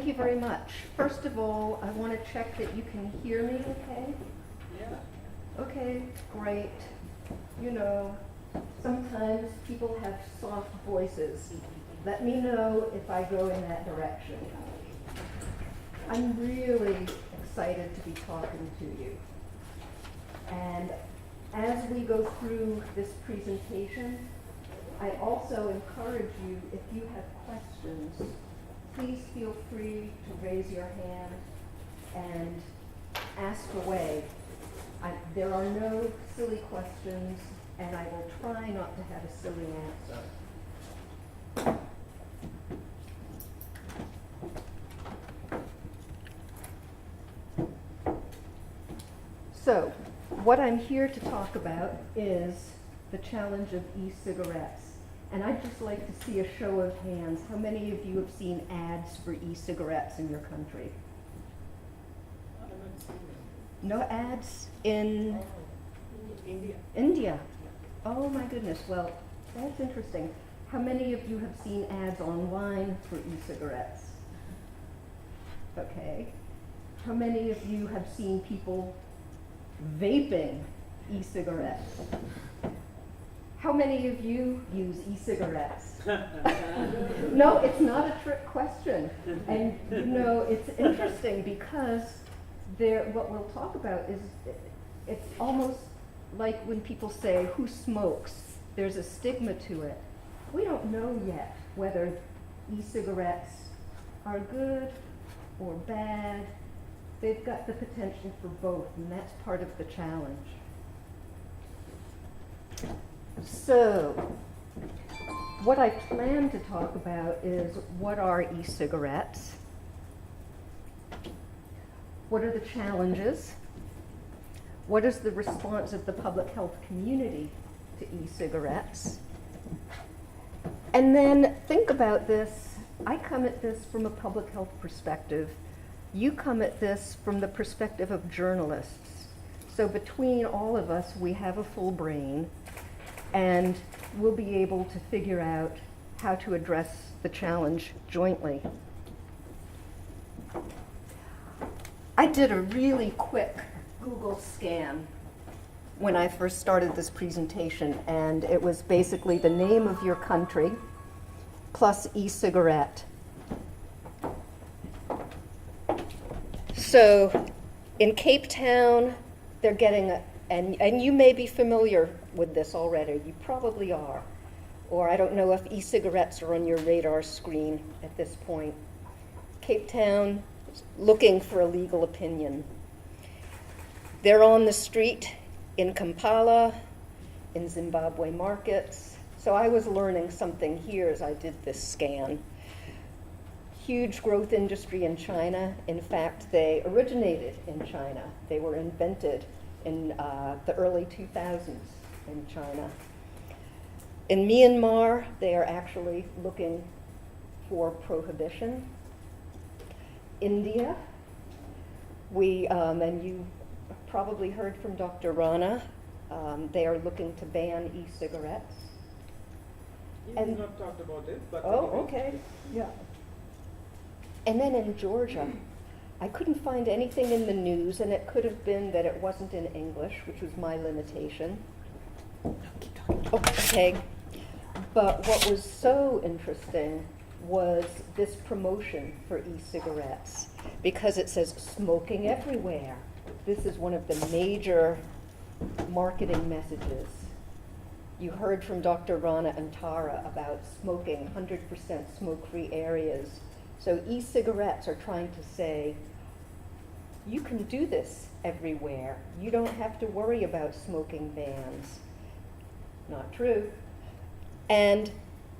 you very much. First of all, I want to check that you can hear me okay? Yeah. Okay, great. You know, sometimes people have soft voices. Let me know if I go in that direction. I'm really excited to be talking to you. And as we go through this presentation, I also encourage you, if you have questions, please feel free to raise your hand and ask away. There are no silly questions, and I will try not to have a silly answer. So, what I'm here to talk about is the challenge of e-cigarettes. And I'd just like to see a show of hands. How many of you have seen ads for e-cigarettes in your country? No ads in India. India? Oh my goodness, well, that's interesting. How many of you have seen ads online for e-cigarettes? Okay. How many of you have seen people vaping e-cigarettes? How many of you use e-cigarettes? No, it's not a trick question. And you know, it's interesting because what we'll talk about is, it's almost like when people say, who smokes? There's a stigma to it. We don't know yet whether e-cigarettes are good or bad. They've got the potential for both, and that's part of the challenge. So, what I plan to talk about is, what are e-cigarettes? What are the challenges? What is the response of the public health community to e-cigarettes? And then think about this. I come at this from a public health perspective. You come at this from the perspective of journalists. So between all of us, we have a full brain, and we'll be able to figure out how to address the challenge jointly. I did a really quick Google scan when I first started this presentation, and it was basically the name of your country plus e-cigarette. So in Cape Town, they're getting and you may be familiar with this already, you probably are, or I don't know if e-cigarettes are on your radar screen at this point. Cape Town is looking for a legal opinion. They're on the street in Kampala, in Zimbabwe markets. So I was learning something here as I did this scan. Huge growth industry in China. In fact, they originated in China. They were invented in the early 2000s in China. In Myanmar, they are actually looking for prohibition. India, and you probably heard from Dr. Rana, they are looking to ban e-cigarettes. He's not talked about it, but oh, okay, yeah. And then in Georgia, I couldn't find anything in the news, and it could have been that it wasn't in English, which was my limitation. Oh, okay. But what was so interesting was this promotion for e-cigarettes, because it says smoking everywhere. This is one of the major marketing messages. You heard from Dr. Rana and Tara about smoking, 100% smoke-free areas. So e-cigarettes are trying to say, you can do this everywhere. You don't have to worry about smoking bans. Not true. And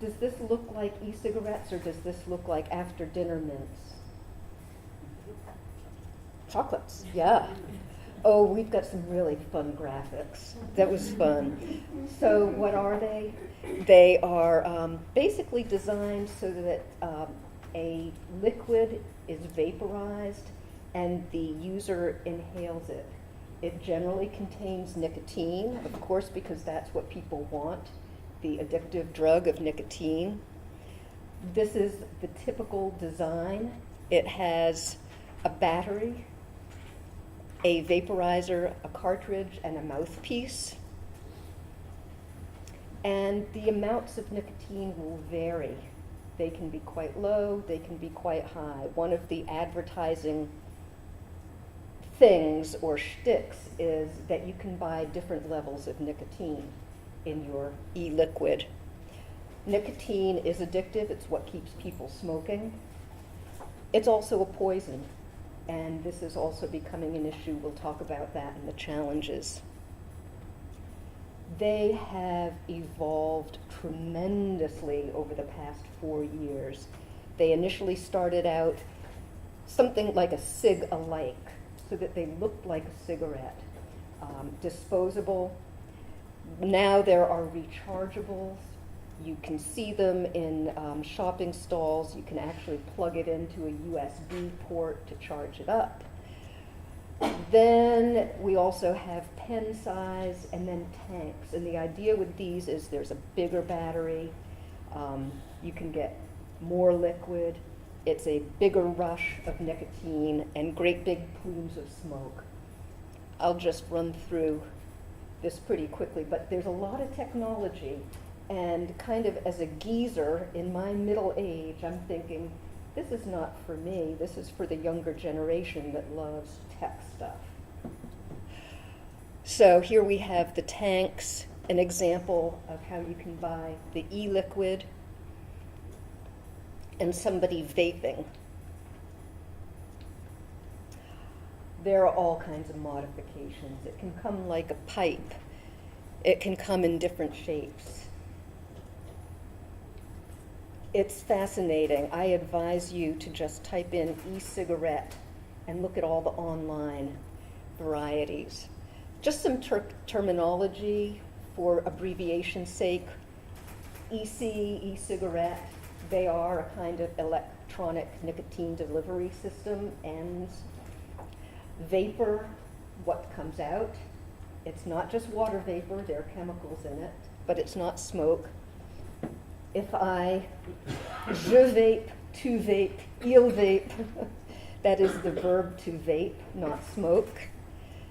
does this look like e-cigarettes, or does this look like after dinner mints? Chocolates, yeah. Oh, we've got some really fun graphics. That was fun. So what are they? They are basically designed so that a liquid is vaporized and the user inhales it. It generally contains nicotine, of course, because that's what people want, the addictive drug of nicotine. This is the typical design. It has a battery, a vaporizer, a cartridge, and a mouthpiece. And the amounts of nicotine will vary. They can be quite low, they can be quite high. One of the advertising things or shticks is that you can buy different levels of nicotine in your e-liquid. Nicotine is addictive, it's what keeps people smoking. It's also a poison, and this is also becoming an issue. We'll talk about that and the challenges. They have evolved tremendously over the past 4 years. They initially started out something like a cig-alike, so that they looked like a cigarette, disposable. Now there are rechargeables. You can see them in shopping stalls. You can actually plug it into a USB port to charge it up. Then we also have pen size and then tanks. And the idea with these is there's a bigger battery. You can get more liquid. It's a bigger rush of nicotine and great big plumes of smoke. I'll just run through this pretty quickly, but there's a lot of technology, and kind of as a geezer in my middle age, I'm thinking, this is not for me, this is for the younger generation that loves tech stuff. So here we have the tanks, an example of how you can buy the e-liquid, and somebody vaping. There are all kinds of modifications. It can come like a pipe. It can come in different shapes. It's fascinating. I advise you to just type in e-cigarette and look at all the online varieties. Just some terminology for abbreviation's sake. EC, e-cigarette, they are a kind of electronic nicotine delivery system, and vapor, what comes out. It's not just water vapor, there are chemicals in it, but it's not smoke. If I je vape, tu vape, il vape, that is the verb to vape, not smoke.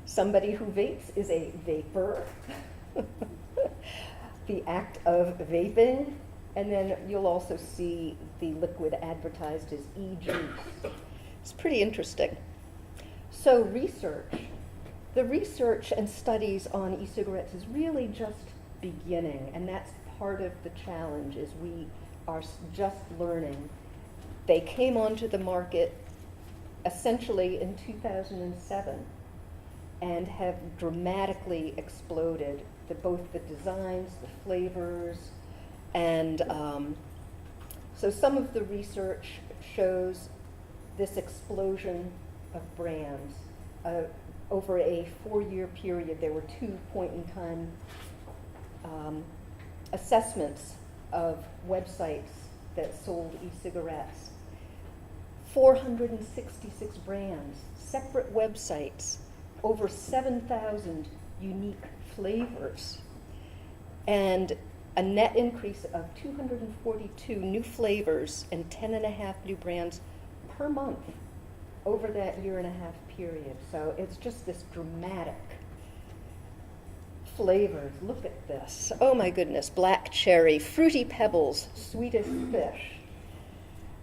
Somebody who vapes is a vapor. The act of vaping, and then you'll also see the liquid advertised as e-juice. It's pretty interesting. So the research and studies on e-cigarettes is really just beginning, and that's part of the challenge, is we are just learning. They came onto the market essentially in 2007 and have dramatically exploded, both the designs, the flavors, and so some of the research shows this explosion of brands. Over a 4-year period, there were 2 point-in-time assessments of websites that sold e-cigarettes. 466 brands, separate websites, over 7,000 unique flavors, and a net increase of 242 new flavors and 10.5 new brands per month over that 1.5-year period. So it's just this dramatic flavors. Look at this. Oh my goodness. Black cherry, fruity pebbles, sweetest fish,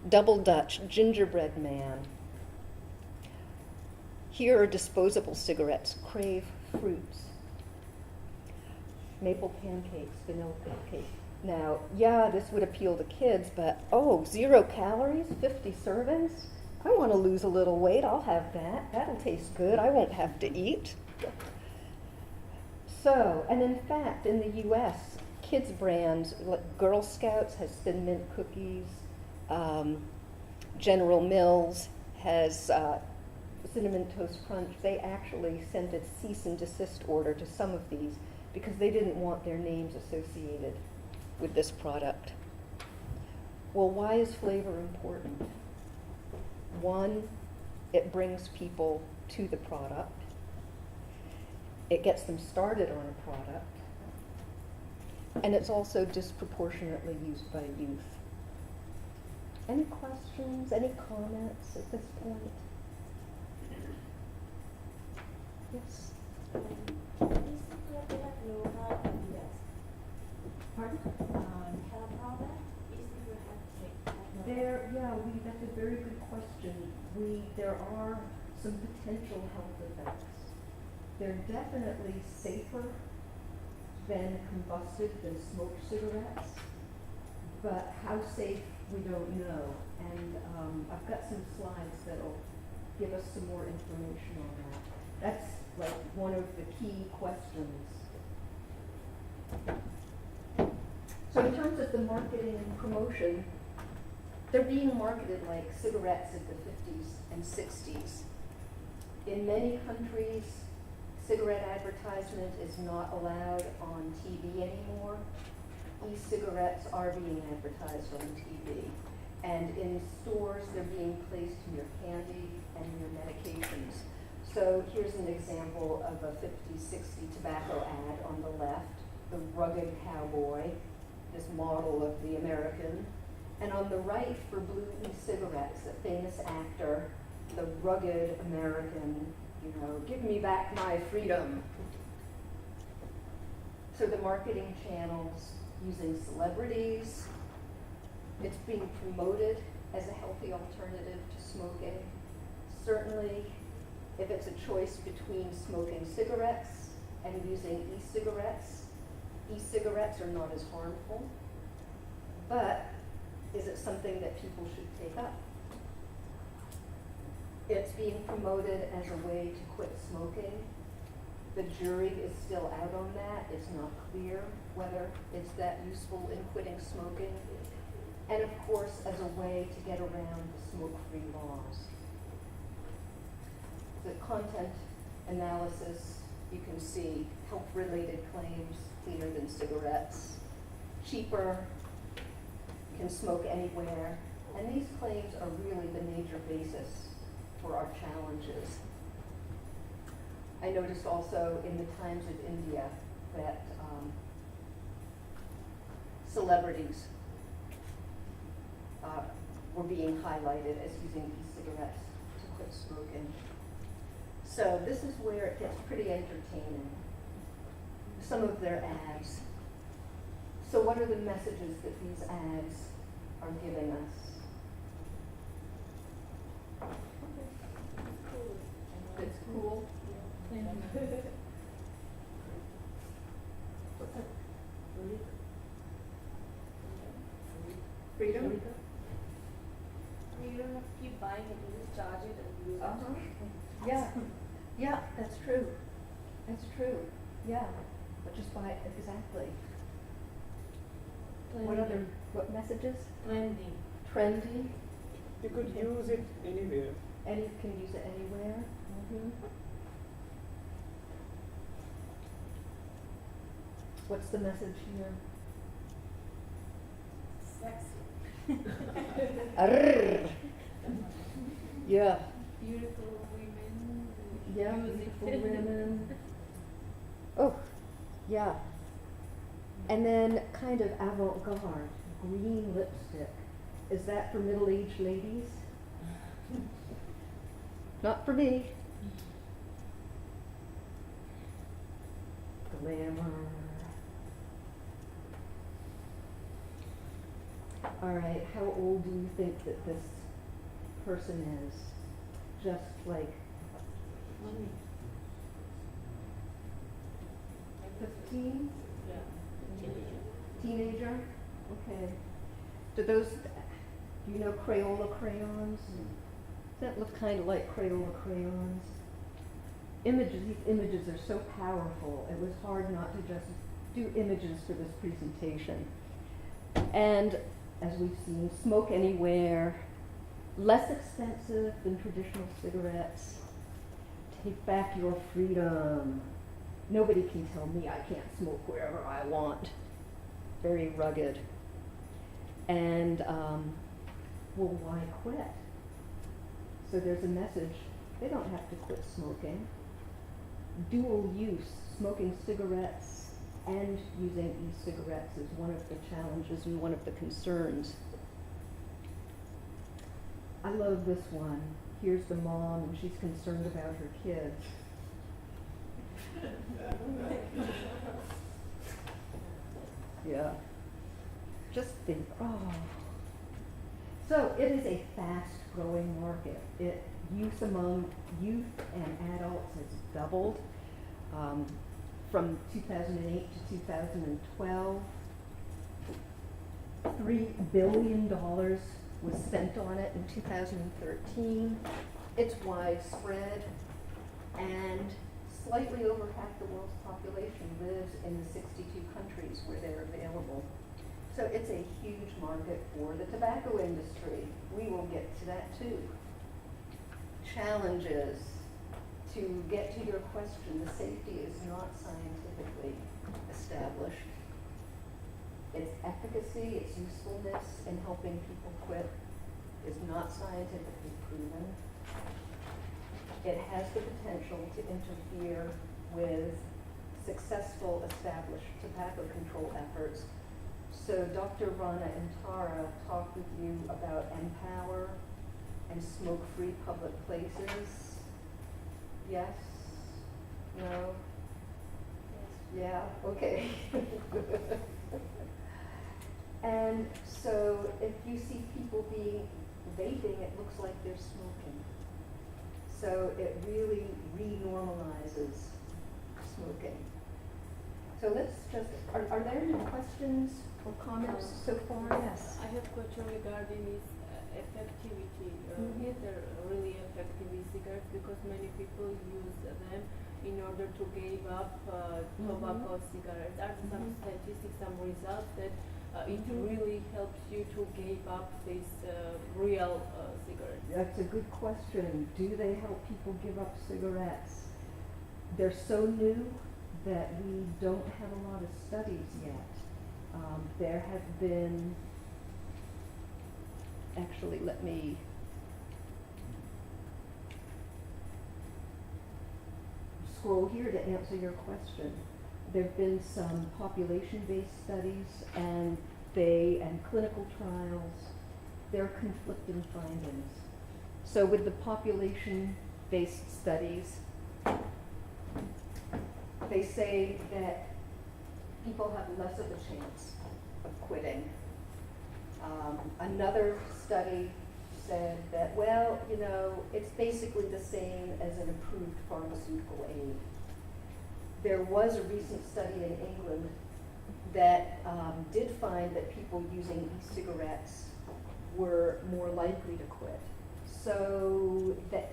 double Dutch, gingerbread man. Here are disposable cigarettes, crave fruits, maple pancakes, vanilla cupcake. Now, yeah, this would appeal to kids, but 0 calories, 50 servings? I want to lose a little weight, I'll have that. That'll taste good, I won't have to eat. So, and in fact, in the US, kids brands, like Girl Scouts has Thin Mint cookies, General Mills has Cinnamon Toast Crunch. They actually sent a cease and desist order to some of these because they didn't want their names associated with this product. Well, why is flavor important? One, it brings people to the product. It gets them started on a product. And it's also disproportionately used by youth. Any questions, any comments at this point? Yes? Pardon? That's a very good question. There are some potential health effects. They're definitely safer than combusted, than smoked cigarettes, but how safe, we don't know. And I've got some slides that'll give us some more information on that. That's like one of the key questions. So in terms of the marketing and promotion, they're being marketed like cigarettes of the 50s and 60s. In many countries, cigarette advertisement is not allowed on TV anymore. E-cigarettes are being advertised on TV. And in stores, they're being placed near candy and near medications. So here's an example of a 50-60 tobacco ad on the left, the rugged cowboy, this model of the American. And on the right, for blue e-cigarettes, a famous actor, the rugged American, give me back my freedom. So the marketing channels using celebrities, it's being promoted as a healthy alternative to smoking. Certainly, if it's a choice between smoking cigarettes and using e-cigarettes, e-cigarettes are not as harmful. But is it something that people should take up? It's being promoted as a way to quit smoking. The jury is still out on that. It's not clear whether it's that useful in quitting smoking. And of course, as a way to get around the smoke-free laws. The content analysis, you can see health-related claims, cleaner than cigarettes, cheaper, can smoke anywhere. And these claims are really the major basis for our challenges. I noticed also in the Times of India that celebrities were being highlighted as using e-cigarettes to quit smoking. So this is where it gets pretty entertaining. Some of their ads. So what are the messages that these ads are giving us? It's cool. What's that? Freedom? You don't have to keep buying it, you just charge it and use it. Yeah, yeah, that's true. That's true, yeah. But just buy it, exactly. What messages? Trendy. Trendy, You could use it anywhere. and you can use it anywhere. Mm-hmm. What's the message here? Sexy. Arrrr. Yeah. Beautiful women. Yeah, Music. beautiful women. Oh, yeah. And then kind of avant-garde, green lipstick. Is that for middle-aged ladies? Not for me. Glamour. All right, how old do you think that this person is? Just like 15? Yeah. Teenager? Okay. Do you know Crayola crayons? Does that look kind of like Crayola crayons? These images are so powerful, it was hard not to just do images for this presentation. And as we've seen, smoke anywhere, less expensive than traditional cigarettes. Take back your freedom. Nobody can tell me I can't smoke wherever I want. Very rugged. And, well, why quit? So there's a message. They don't have to quit smoking. Dual use, smoking cigarettes and using e-cigarettes is one of the challenges and one of the concerns. I love this one. Here's the mom, and she's concerned about her kids. Yeah. Just think, oh. So it is a fast-growing market. Use among youth and adults has doubled from 2008 to 2012. $3 billion was spent on it in 2013. It's widespread, and slightly over half the world's population lives in the 62 countries where they're available. So it's a huge market for the tobacco industry. We will get to that too. Challenges. To get to your question, the safety is not scientifically established. Its efficacy, its usefulness in helping people quit is not scientifically proven. It has the potential to interfere with successful established tobacco control efforts. So Dr. Rana and Tara talked with you about Empower and smoke-free public places. Yes? No? Yeah, okay. And so if you see people vaping, it looks like they're smoking. So it really re-normalizes smoking. So let's just, are there any questions or comments so far? Yes. I have a question regarding its effectivity. Is there really effective e-cigarettes? Because many people use them in order to give up tobacco cigarettes. Are there some statistics, some results that it really helps you to give up these real cigarettes? That's a good question. Do they help people give up cigarettes? They're so new that we don't have a lot of studies yet. There have been, actually, let me scroll here to answer your question. There have been some population-based studies and clinical trials. There are conflicting findings. So with the population-based studies, they say that people have less of a chance of quitting. Another study said that, well, you know, it's basically the same as an approved pharmaceutical aid. There was a recent study in England that did find that people using e-cigarettes were more likely to quit. So that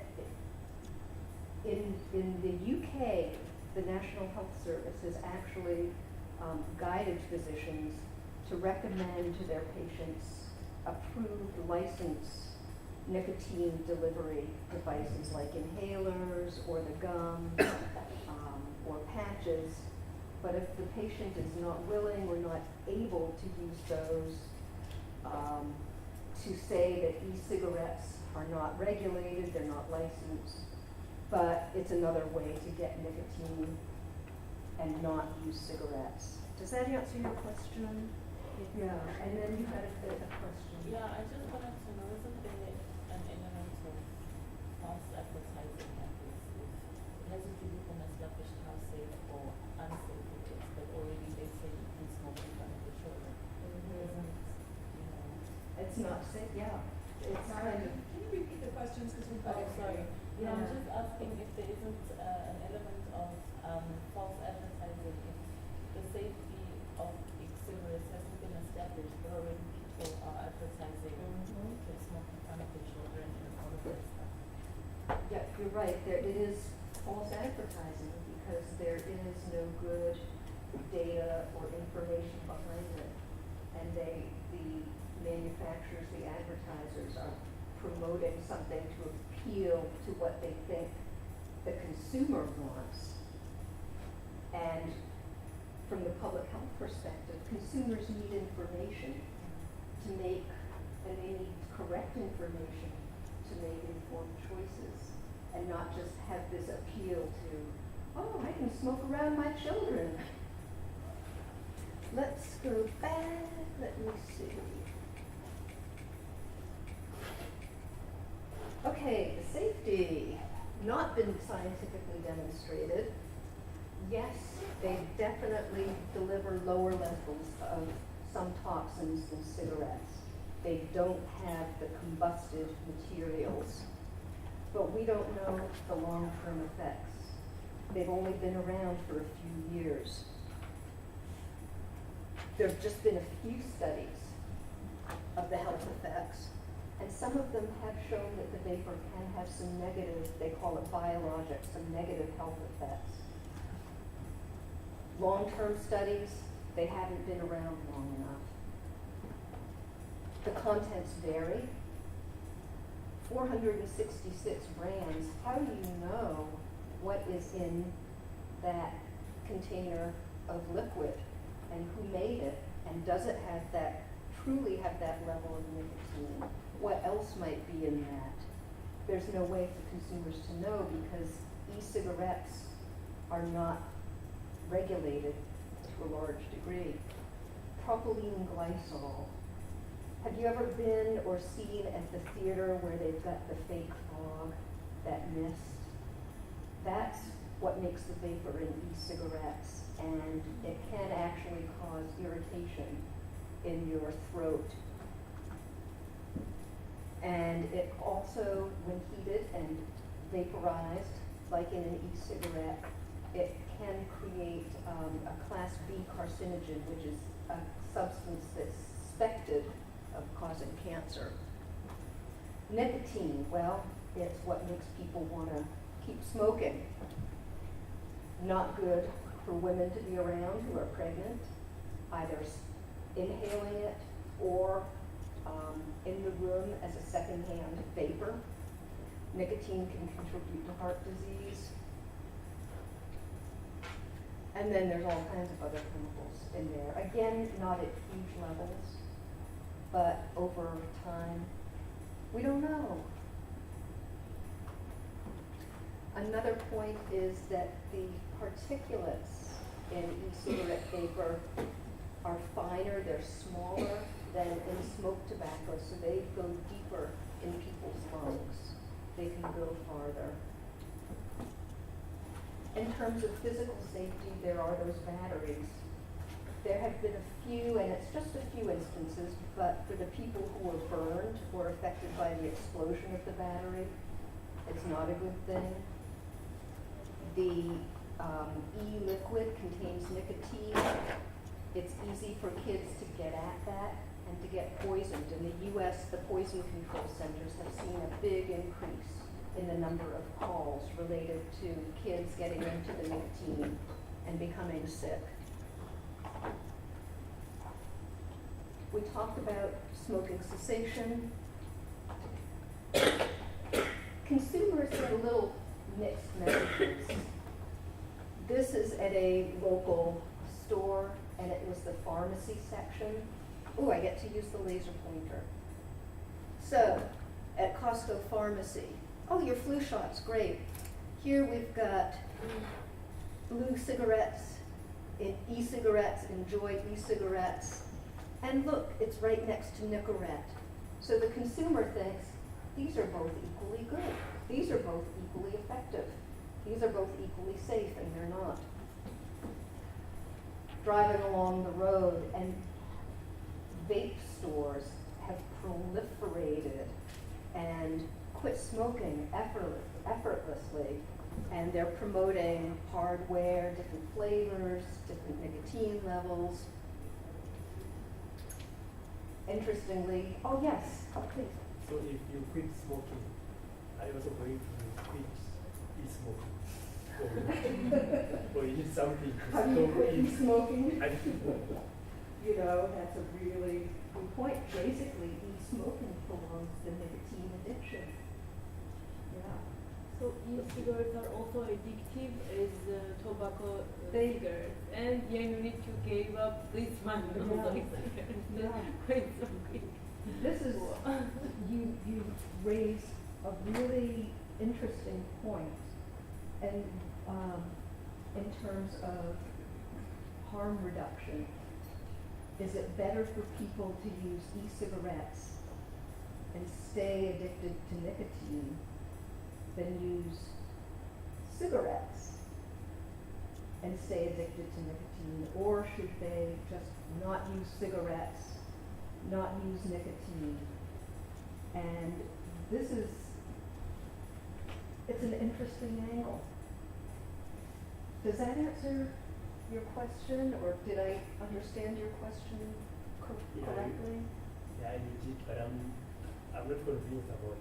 in the UK, the National Health Service has actually guided physicians to recommend to their patients approved licensed nicotine delivery devices like inhalers or the gum or patches. But if the patient is not willing or not able to use those, to say that e-cigarettes are not regulated, they're not licensed, but it's another way to get nicotine and not use cigarettes. Does that answer your question? Yeah, and then you had a question. Yeah, I just wanted to know, isn't there an element of false advertising like this? It hasn't really been established how safe or unsafe it is, but already they say you can smoke in front of the children. Isn't, you know? It's not safe, yeah. It's Sorry, kind of, can you repeat the questions because we've got Oh, it sorry. here. Yeah, I'm just asking if there isn't an element of false advertising, if the safety of e-cigarettes hasn't been established, but already people are advertising to smoke in front of the children and all of that stuff. yeah, you're right, it is false advertising because there is no good data or information behind it. And the manufacturers, the advertisers are promoting something to appeal to what they think the consumer wants. And from the public health perspective, consumers need information to make, and they need correct information to make informed choices, and not just have this appeal to, oh, I can smoke around my children. Let's go back, let me see. not been scientifically demonstrated. Yes, they definitely deliver lower levels of some toxins than cigarettes. They don't have the combusted materials, but we don't know the long-term effects. They've only been around for a few years. There have just been a few studies of the health effects, and some of them have shown that the vapor can have some negative, they call it biologic, some negative health effects. Long-term studies, they haven't been around long enough. The contents vary. 466 brands, how do you know what is in that container of liquid and who made it, and does it have that, truly have that level of nicotine? What else might be in that? There's no way for consumers to know because e-cigarettes are not regulated to a large degree. Propylene glycol. Have you ever been or seen at the theater where they've got the fake fog, that mist? That's what makes the vapor in e-cigarettes, and it can actually cause irritation in your throat. And it also, when heated and vaporized, like in an e-cigarette, it can create a class B carcinogen, which is a substance that's suspected of causing cancer. Nicotine, well, it's what makes people want to keep smoking. Not good for women to be around who are pregnant, either inhaling it or in the room as a secondhand vapor. Nicotine can contribute to heart disease. And then there's all kinds of other chemicals in there. Again, not at huge levels, but over time, we don't know. Another point is that the particulates in e-cigarette vapor are finer, they're smaller than in smoke tobacco, so they go deeper in people's lungs. They can go farther. In terms of physical safety, there are those batteries. There have been a few, and it's just a few instances, but for the people who were burned or affected by the explosion of the battery, it's not a good thing. The e-liquid contains nicotine. It's easy for kids to get at that and to get poisoned. In the US, the poison control centers have seen a big increase in the number of calls related to kids getting into the nicotine and becoming sick. We talked about smoking cessation. Consumers get a little mixed messages. This is at a local store, and it was the pharmacy section. Oh, I get to use the laser pointer. So, at Costco Pharmacy, oh, your flu shot's great. Here we've got blue cigarettes, e-cigarettes, enjoy e-cigarettes. And look, it's right next to Nicorette. So the consumer thinks, these are both equally good. These are both equally effective. These are both equally safe, and they're not. Driving along the road, and vape stores have proliferated and quit smoking effortlessly. And they're promoting hardware, different flavors, different nicotine levels. Interestingly, oh yes, oh, please. So if you quit smoking, I also going to quit e-smoking. Or eat something to How do you stop quit smoking? I You know, that's a really good point. Basically, e-smoking prolongs the nicotine addiction. Yeah. So e-cigarettes are also addictive as tobacco They- cigarettes, and you need to give up this one Yeah. like cigarettes. Yeah. Quite so quick. This is, you raise a really interesting point, and in terms of harm reduction, is it better for people to use e-cigarettes and stay addicted to nicotine than use cigarettes and stay addicted to nicotine, or should they just not use cigarettes, not use nicotine? And this is, it's an interesting angle. Does that answer your question, or did I understand your question correctly? Yeah, you did, but I'm not convinced about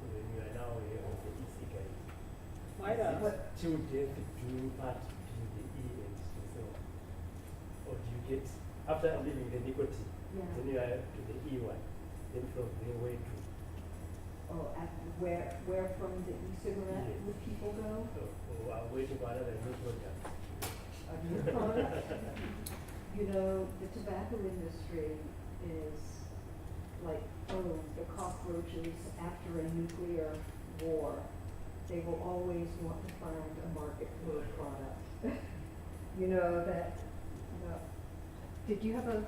when you are now here on the e-cigarette. Myra, What- Two days between part between the E and so, or do you get after leaving the nicotine, Yeah. then you are to the E one, then from there where to Oh, where from the e-cigarette Yes. would people go? I'm waiting for another new product. A new product? You know, the tobacco industry is like, the cockroaches after a nuclear war. They will always want to find a market for a product. You know, that, did you have a,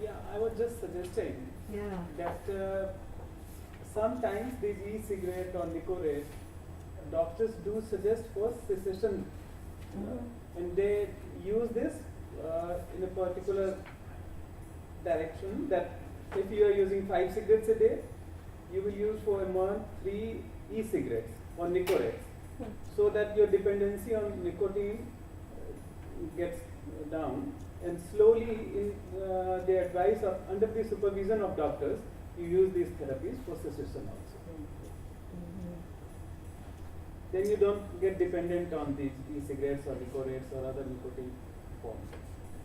yeah, I was just suggesting yeah, that sometimes these e-cigarette or Nicorette, doctors do suggest for cessation, and they use this in a particular direction, that if you are using 5 cigarettes a day, you will use for a month 3 e-cigarettes or Nicorettes, so that your dependency on nicotine gets down, and slowly in the advice of, under the supervision of doctors, you use these therapies for cessation also. Then you don't get dependent on these e-cigarettes or Nicorettes or other nicotine forms.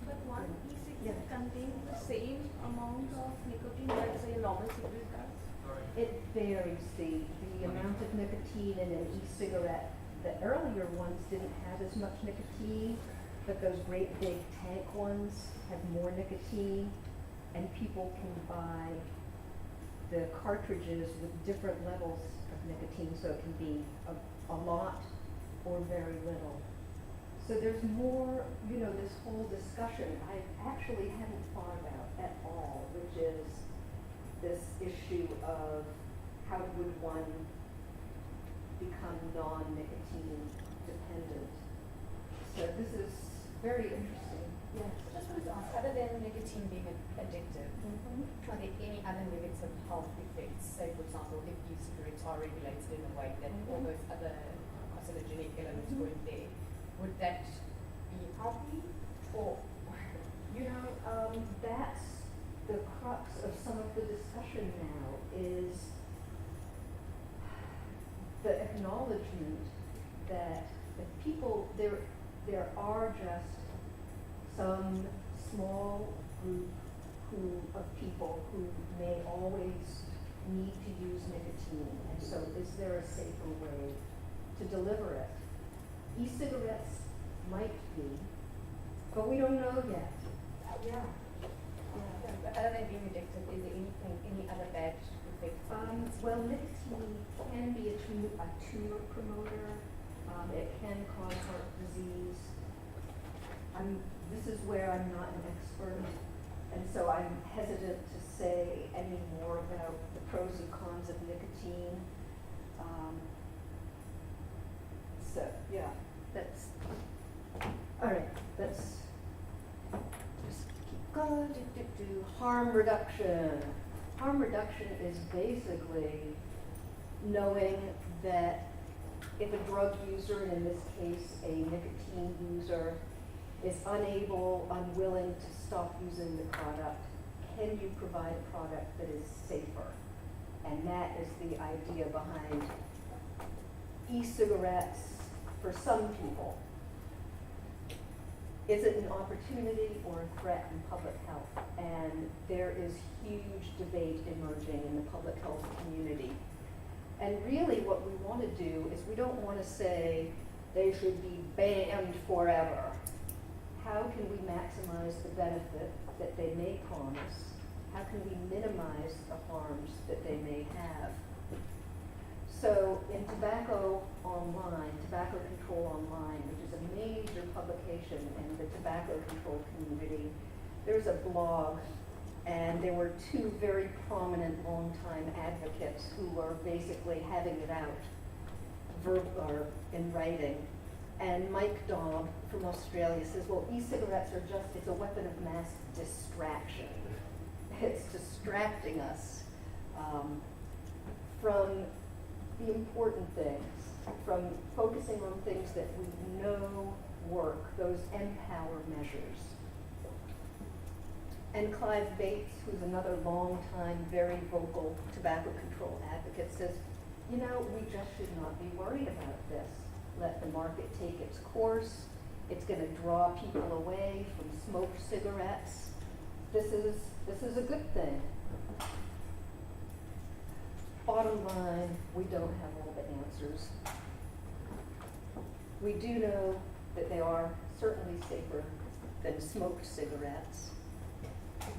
But one e-cigarette Yeah. contains the same amount of nicotine as a normal cigarette does? it varies, the amount of nicotine in an e-cigarette. The earlier ones didn't have as much nicotine, but those great big tank ones have more nicotine, and people can buy the cartridges with different levels of nicotine, so it can be a lot or very little. So there's more, this whole discussion I actually hadn't thought about at all, which is this issue of how would one become non-nicotine dependent. So this is very interesting. Yes. I just wanted to ask, other than nicotine being addictive, are there any other negative health effects? Say, for example, if e-cigarettes are regulated in a way that all those other carcinogenic elements weren't there, would that be healthy? Or That's the crux of some of the discussion now, is the acknowledgement that if people, there are just some small group of people who may always need to use nicotine, and so is there a safer way to deliver it? E-cigarettes might be, but we don't know yet. Yeah. but other than being addictive, is there any other bad effects? Well, nicotine can be a tumor promoter. It can cause heart disease. This is where I'm not an expert, and so I'm hesitant to say any more about the pros and cons of nicotine. So, yeah, that's, all right, let's just keep going. Harm reduction. Harm reduction is basically knowing that if a drug user, and in this case a nicotine user, is unable, unwilling to stop using the product, can you provide a product that is safer? And that is the idea behind e-cigarettes for some people. Is it an opportunity or a threat in public health? And there is huge debate emerging in the public health community. And really what we want to do is we don't want to say they should be banned forever. How can we maximize the benefit that they may promise? How can we minimize the harms that they may have? So in Tobacco Online, Tobacco Control Online, which is a major publication in the tobacco control community, there's a blog, and there were 2 very prominent longtime advocates who are basically having it out or in writing. And Mike Daub from Australia says, well, e-cigarettes are just, it's a weapon of mass distraction. It's distracting us from the important things, from focusing on things that we know work, those empower measures. And Clive Bates, who's another long-time, very vocal tobacco control advocate, says, you know, we just should not be worried about this. Let the market take its course. It's going to draw people away from smoked cigarettes. This is a good thing. Bottom line, we don't have all the answers. We do know that they are certainly safer than smoked cigarettes.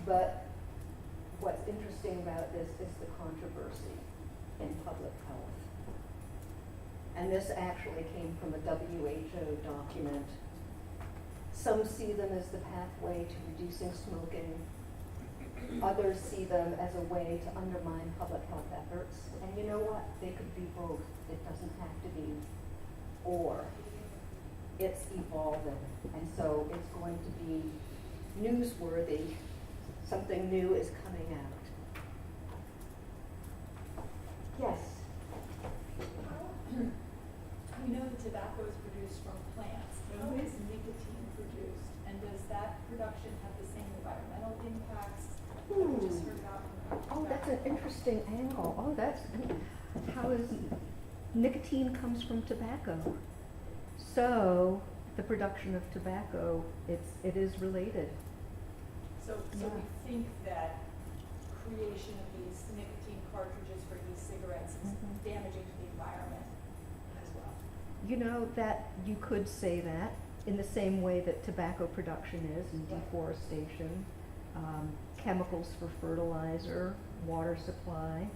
But what's interesting about this is the controversy in public health. And this actually came from a WHO document. Some see them as the pathway to reducing smoking. Others see them as a way to undermine public health efforts. And you know what? They could be both. It doesn't have to be or. It's evolving. And so it's going to be newsworthy. Something new is coming out. Yes? We know that tobacco is produced from plants. How is nicotine produced? And does that production have the same environmental impacts that we just heard about? Oh, that's an interesting angle. Oh, that's, how is, nicotine comes from tobacco. So, the production of tobacco, it is related. So we think that creation of these nicotine cartridges for e-cigarettes is damaging to the environment as well. You know, that you could say that in the same way that tobacco production is, and deforestation, chemicals for fertilizer, water supply.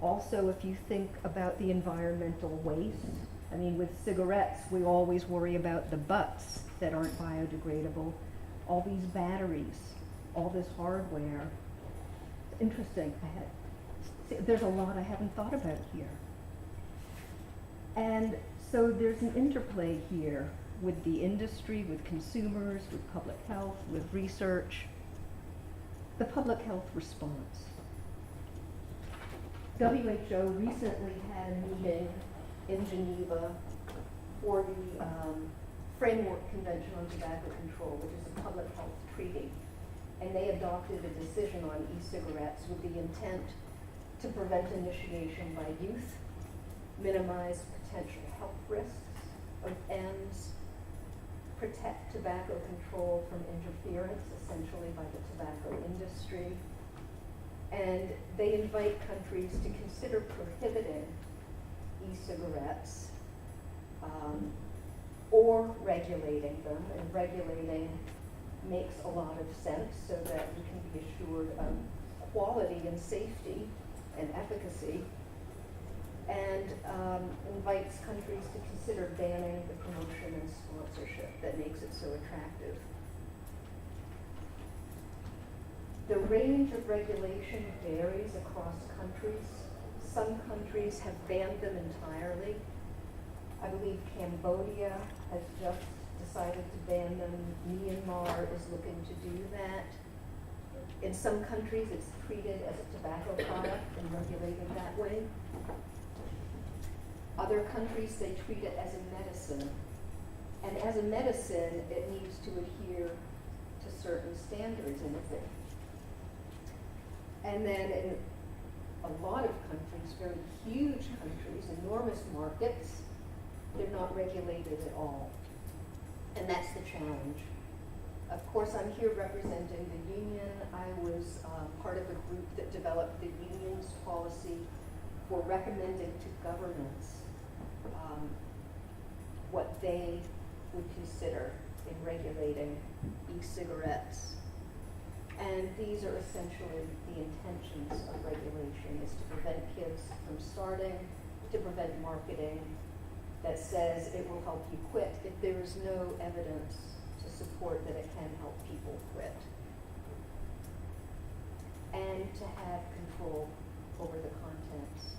Also, if you think about the environmental waste, I mean, with cigarettes, we always worry about the butts that aren't biodegradable, all these batteries, all this hardware. It's interesting. There's a lot I haven't thought about here. And so there's an interplay here with the industry, with consumers, with public health, with research. The public health response. WHO recently had a meeting in Geneva for the Framework Convention on Tobacco Control, which is a public health treaty. And they adopted a decision on e-cigarettes with the intent to prevent initiation by youth, minimize potential health risks of ENDS, protect tobacco control from interference, essentially by the tobacco industry. And they invite countries to consider prohibiting e-cigarettes or regulating them. And regulating makes a lot of sense so that we can be assured of quality and safety and efficacy, and invites countries to consider banning the promotion and sponsorship that makes it so attractive. The range of regulation varies across countries. Some countries have banned them entirely. I believe Cambodia has just decided to ban them. Myanmar is looking to do that. In some countries, it's treated as a tobacco product and regulated that way. Other countries, they treat it as a medicine. And as a medicine, it needs to adhere to certain standards in it. And then in a lot of countries, very huge countries, enormous markets, they're not regulated at all. And that's the challenge. Of course, I'm here representing the union. I was part of a group that developed the union's policy for recommending to governments what they would consider in regulating e-cigarettes. And these are essentially the intentions of regulation, is to prevent kids from starting, to prevent marketing that says it will help you quit if there is no evidence to support that it can help people quit. And to have control over the contents.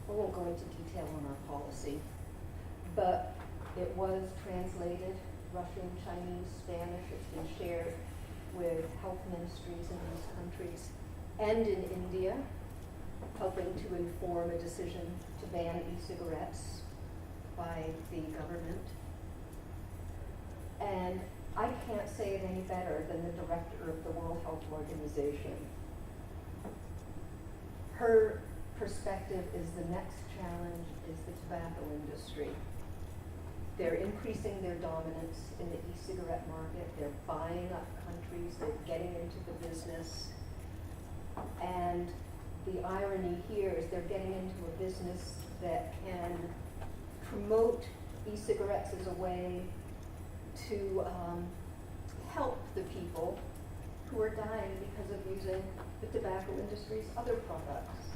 I won't go into detail on our policy, but it was translated, Russian, Chinese, Spanish. It's been shared with health ministries in these countries and in India, helping to inform a decision to ban e-cigarettes by the government. And I can't say it any better than the director of the World Health Organization. Her perspective is the next challenge is the tobacco industry. They're increasing their dominance in the e-cigarette market. They're buying up countries. They're getting into the business. And the irony here is they're getting into a business that can promote e-cigarettes as a way to help the people who are dying because of using the tobacco industry's other products.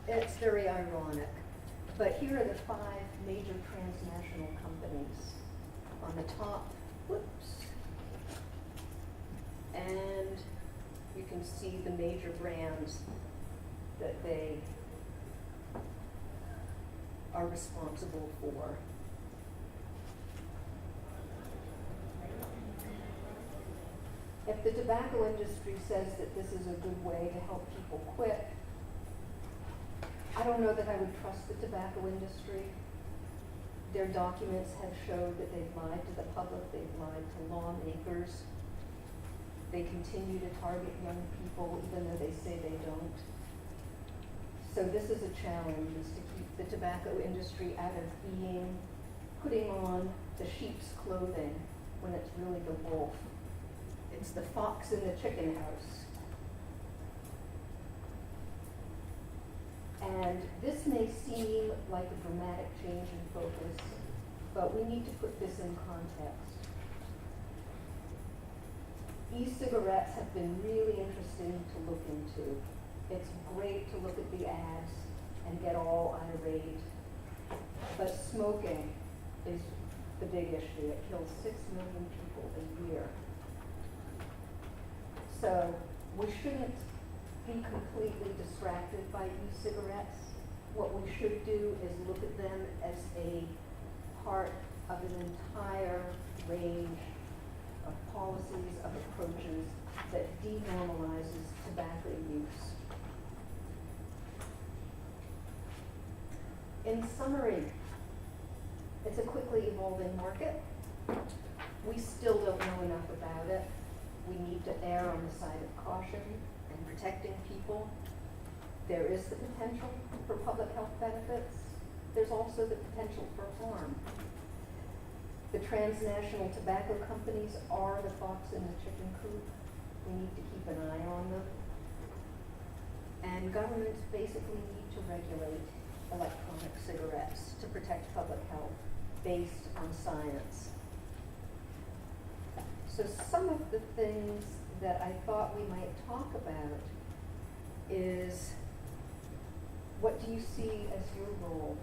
It's very ironic. But here are the 5 major transnational companies on the top. Whoops. And you can see the major brands that they are responsible for. If the tobacco industry says that this is a good way to help people quit, I don't know that I would trust the tobacco industry. Their documents have showed that they've lied to the public, they've lied to lawmakers. They continue to target young people even though they say they don't. So this is a challenge, is to keep the tobacco industry out of putting on the sheep's clothing when it's really the wolf. It's the fox in the chicken house. And this may seem like a dramatic change in focus, but we need to put this in context. E-cigarettes have been really interesting to look into. It's great to look at the ads and get all irate, but smoking is the big issue. It kills 6 million people a year. So we shouldn't be completely distracted by e-cigarettes. What we should do is look at them as a part of an entire range of policies, of approaches that denormalizes tobacco use. In summary, it's a quickly evolving market. We still don't know enough about it. We need to err on the side of caution and protecting people. There is the potential for public health benefits. There's also the potential for harm. The transnational tobacco companies are the fox in the chicken coop. We need to keep an eye on them. And governments basically need to regulate electronic cigarettes to protect public health based on science. So some of the things that I thought we might talk about is, what do you see as your role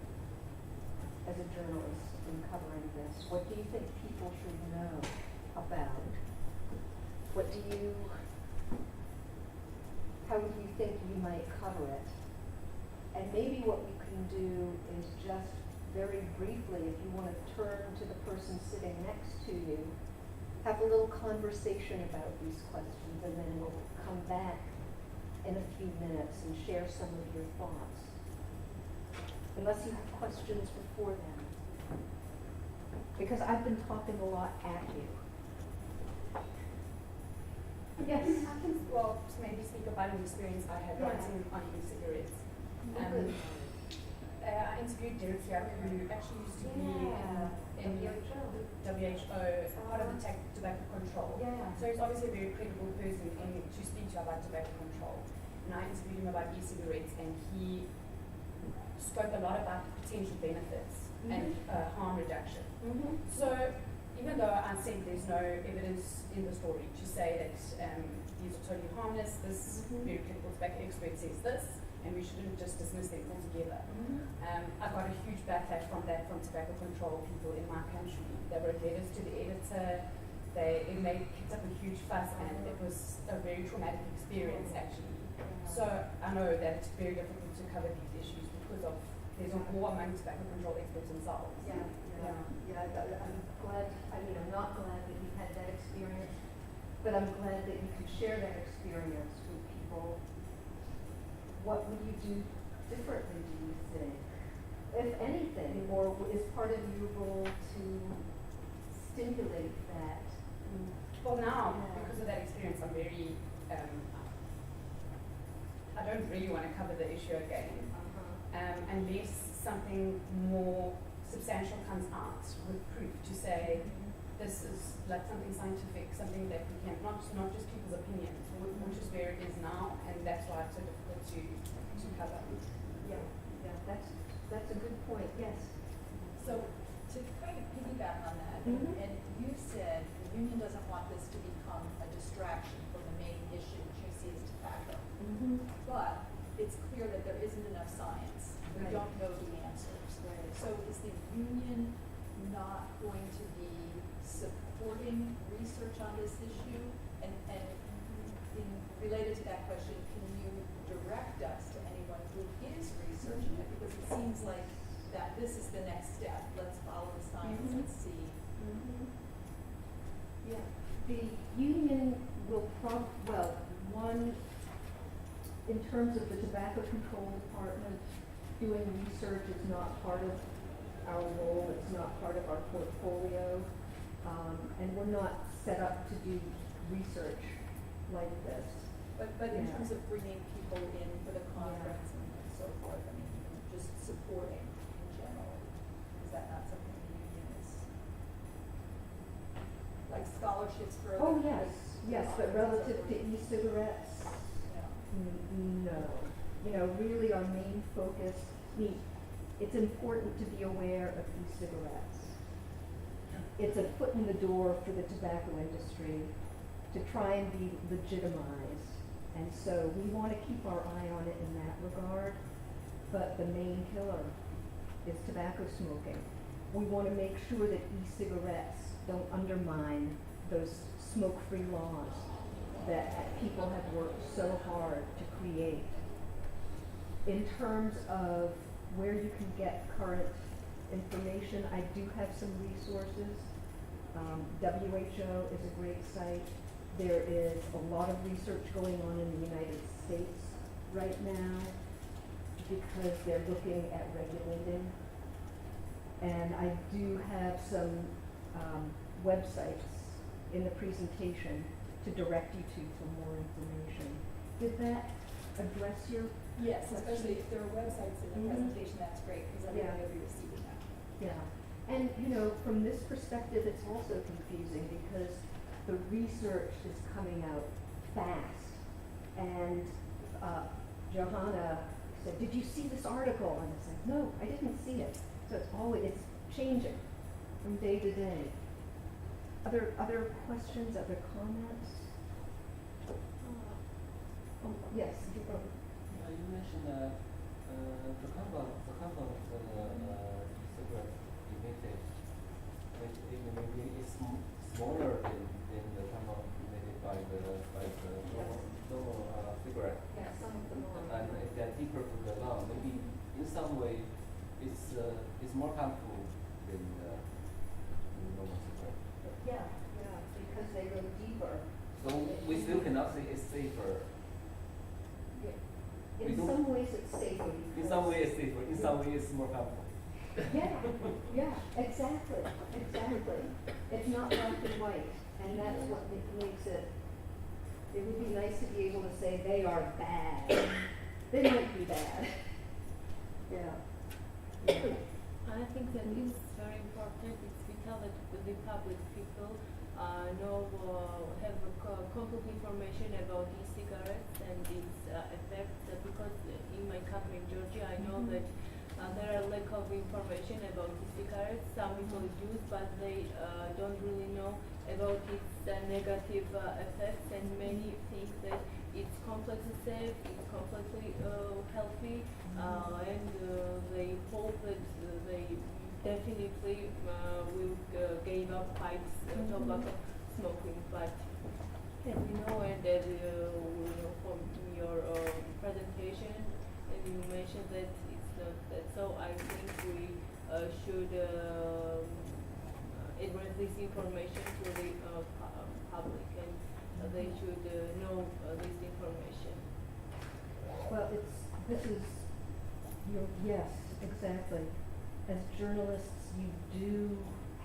as a journalist in covering this? What do you think people should know about? How do you think you might cover it? And maybe what we can do is just very briefly, if you want to turn to the person sitting next to you, have a little conversation about these questions, and then we'll come back in a few minutes and share some of your thoughts. Unless you have questions before then. Because I've been talking a lot at you. Yes? I can, well, maybe speak about an experience I had writing on e-cigarettes. I interviewed Derek here, who actually used to be in WHO, part of the tobacco control. So he's obviously a very credible person to speak to about tobacco control. And I interviewed him about e-cigarettes, and he spoke a lot about potential benefits and harm reduction. So even though I said there's no evidence in the story to say that these are totally harmless, this very credible tobacco expert says this, and we shouldn't just dismiss them altogether. I got a huge backlash from that from tobacco control people in my country. They wrote letters to the editor. It kicked up a huge fuss, and it was a very traumatic experience actually. So I know that it's very difficult to cover these issues because of there's more among tobacco control experts themselves. Yeah. I'm glad, I'm not glad that you had that experience, but I'm glad that you could share that experience with people. What would you do differently, do you think? If anything, or is part of your role to stimulate that? Well, now, Yeah. because of that experience, I'm very, I don't really want to cover the issue again, unless something more substantial comes out with proof to say this is like something scientific, something that we can, not just people's opinions, which is where it is now, and that's why it's so difficult to cover. Yeah, that's a good point, yes. So to kind of piggyback on that, Mhm. and you said the union doesn't want this to become a distraction from the main issue, which you see as tobacco. But it's clear that there isn't enough science. We Right. don't know the answers. Right. So is the union not going to be supporting research on this issue? And in related to that question, can you direct us to anyone who is researching it? Because it seems like that this is the next step. Let's follow the science and see. Yeah, the union will one, in terms of the tobacco control department, doing research is not part of our role, it's not part of our portfolio, and we're not set up to do research like this. But in Yeah. terms of bringing people in for the conference and so forth, I mean, just supporting in general, is that not something the union is, like scholarships for? Oh, other- yes, but relative to e-cigarettes, No. no. Really our main focus, it's important to be aware of e-cigarettes. It's a foot in the door for the tobacco industry to try and be legitimized. And so we want to keep our eye on it in that regard, but the main killer is tobacco smoking. We want to make sure that e-cigarettes don't undermine those smoke-free laws that people have worked so hard to create. In terms of where you can get current information, I do have some resources. WHO is a great site. There is a lot of research going on in the United States right now because they're looking at regulating. And I do have some websites in the presentation to direct you to for more information. Did that address your Yes, question? especially if there are websites in the Mhm. presentation, that's great, because everybody will be receiving that. Yeah, and from this perspective, it's also confusing because the research is coming out fast. And Johanna said, "Did you see this article?" And it's like, "No, I didn't see it." So it's changing from day to day. Other questions, other comments? Oh, yes. You mentioned the carbon of the e-cigarette emitted, maybe it's smaller than the carbon emitted by the normal cigarette. Yeah, some of them are. And if they're deeper to the lung, maybe in some way it's more harmful than normal cigarette. Yeah, because they go deeper. So we still cannot say it's safer. We In don't- some ways, it's safer because. In some way it's safer, in some way it's more harmful. Yeah, exactly. It's not black and white, and that's what makes it, it would be nice to be able to say they are bad. They might be bad. Yeah. I think that it's very important, it's vital that the public people have complete information about e-cigarettes and its effects, because in my country, in Georgia, I know that there are lack of information about e-cigarettes. Some people use, but they don't really know about its negative effects, and many think that it's completely safe, it's completely healthy, and they hope that they definitely will give up pipes, tobacco smoking. But as we know, and as from your presentation, and you mentioned that it's not that. So I should advance this information to the public, and they should know this information. Well, yes, exactly. As journalists, you do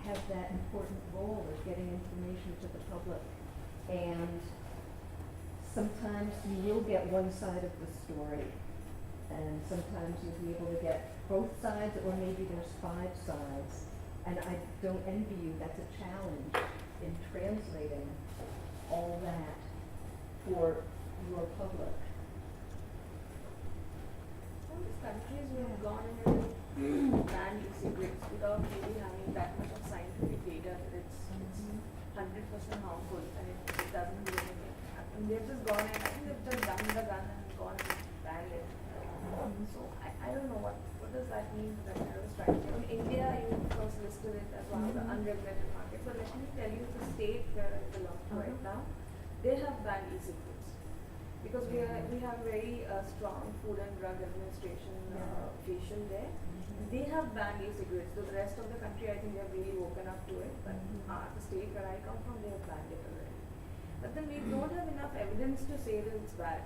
have that important role of getting information to the public. And sometimes you will get one side of the story, and sometimes you'll be able to get both sides, or maybe there's 5 sides. And I don't envy you, that's a challenge in translating all that for your public. Some of these countries who have gone ahead and banned e-cigarettes without really having that much of scientific data that it's 100% harmful and it doesn't do anything. And they've just gone and I think they've just done the gun and gone and banned it. So I don't know what does that mean for that kind of strategy. In India, you first listed it as one of the unregulated markets, but let me tell you, the state where I belong to right now, they have banned e-cigarettes because we have very strong Food and Drug Administration official there. They have banned e-cigarettes. So the rest of the country, I think they have really woken up to it. But the state where I come from, they have banned it already. But then we don't have enough evidence to say that it's bad.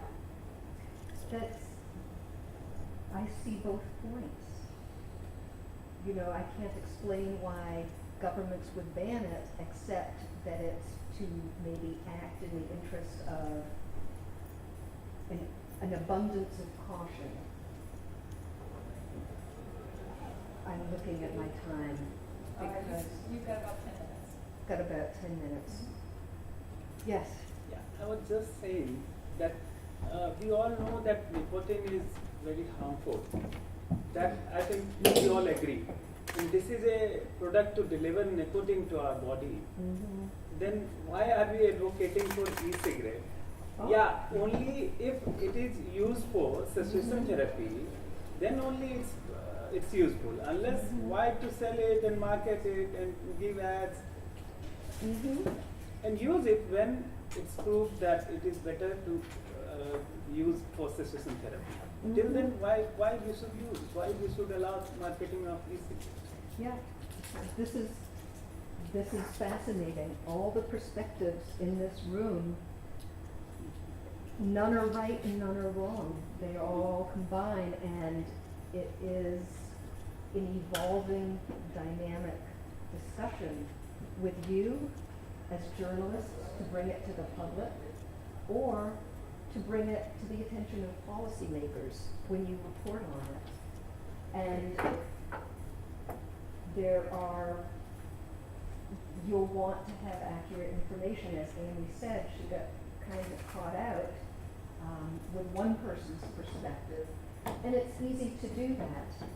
I see both points. You know, I can't explain why governments would ban it, except that it's to maybe act in the interest of an abundance of caution. I'm looking at my time because You've got about 10 minutes. got about 10 minutes. Yes. Yeah, I was just saying that we all know that nicotine is very harmful. That I think we all agree. And this is a product to deliver nicotine to our body. Then why are we advocating for e-cigarette? Yeah, only if it is used for cessation therapy, then only it's useful. Unless why to sell it and market it and give ads and use it when it's proved that it is better to use for cessation therapy. Till then, why we should use? Why we should allow marketing of e-cigarettes? Yeah, this is fascinating. All the perspectives in this room, none are right and none are wrong. They all combine, and it is an evolving, dynamic discussion with you as journalists to bring it to the public, or to bring it to the attention of policymakers when you report on it. And you'll want to have accurate information. As Amy said, she got kind of caught out with one person's perspective, and it's easy to do that.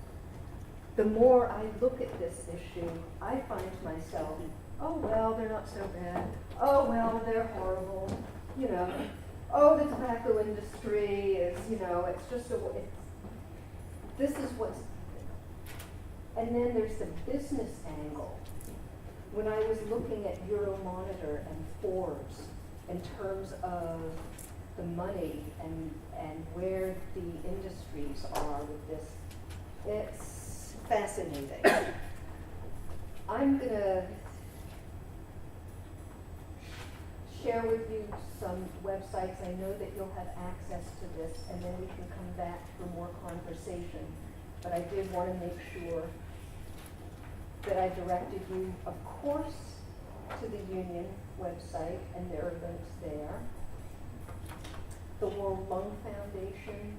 The more I look at this issue, I find myself, oh well, they're not so bad. Oh well, they're horrible. You know, oh, the tobacco industry is, you know, it's just this is what's, and then there's the business angle. When I was looking at Euromonitor and Forbes in terms of the money and where the industries are with this, it's fascinating. I'm gonna share with you some websites. I know that you'll have access to this, and then we can come back for more conversation. But I did want to make sure that I directed you, of course, to the union website, and there are links there. The World Lung Foundation,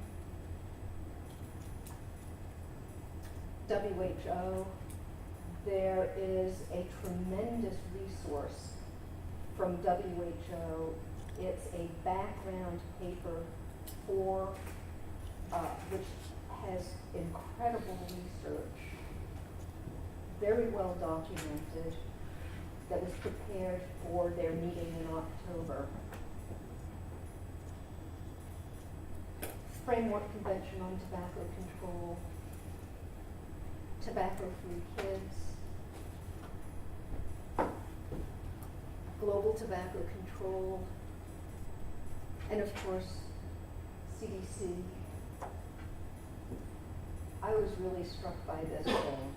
WHO. There is a tremendous resource from WHO. It's a background paper for which has incredible research, very well documented, that was prepared for their meeting in October. Framework Convention on Tobacco Control, Tobacco-Free Kids, Global Tobacco Control, and of course, CDC. I was really struck by this thing.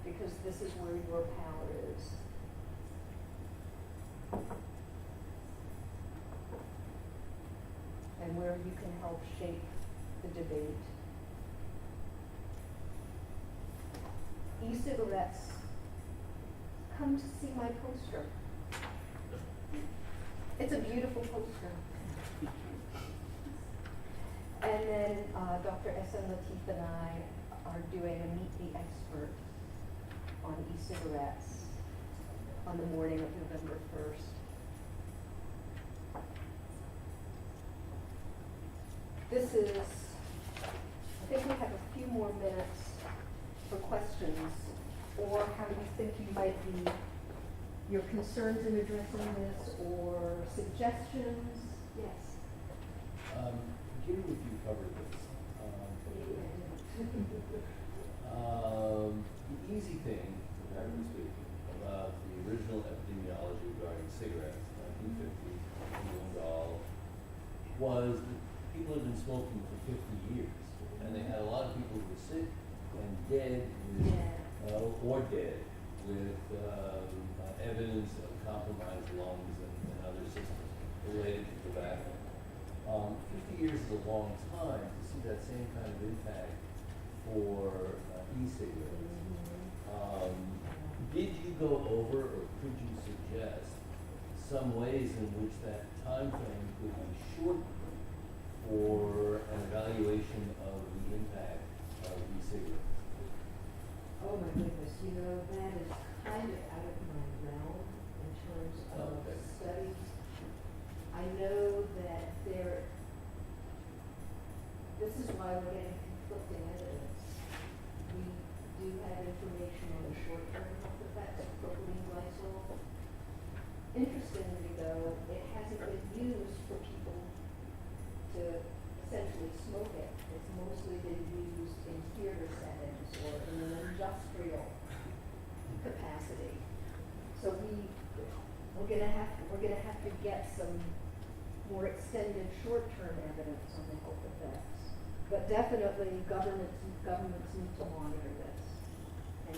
Because this is where your power is. And where you can help shape the debate. E-cigarettes, come to see my poster. It's a beautiful poster. And then Dr. S.N. Latif and I are doing a Meet the Expert on e-cigarettes on the morning of November 1st. This is, I think we have a few more minutes for questions, or how do you think you might be, your concerns in addressing this, or suggestions? Yes. Forgive me if you covered this. The easy thing, comparatively speaking, about the original epidemiology regarding cigarettes, 1950, England all, was that people had been smoking for 50 years, and they had a lot of people who were sick and dead with, or dead with evidence of compromised lungs and other systems related to tobacco. 50 years is a long time to see that same kind of impact for e-cigarettes. Did you go over, or could you suggest some ways in which that time frame could be shortened for an evaluation of the impact of e-cigarettes? Oh my goodness, you know, that is kind of out of my realm in terms of Okay. studies. I know that this is why we're getting conflicting evidence. We do have information on the short-term health effects of propylene glycol. Interestingly though, it hasn't been used for people to essentially smoke it. It's mostly been used in theater settings or in an industrial capacity. So we're gonna have to get some more extended short-term evidence on the health effects. But definitely governments need to monitor this and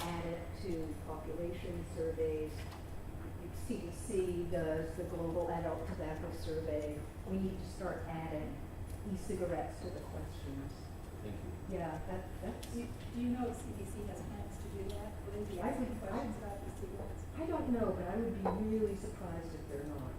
add it to population surveys. CDC does the Global Adult Tobacco Survey. We need to start adding e-cigarettes to the questions. Thank you. Yeah, that's. Do you know if CDC has plans to do that? Will they be I asking would- questions about the cigarettes? I don't know, but I would be really surprised if they're not.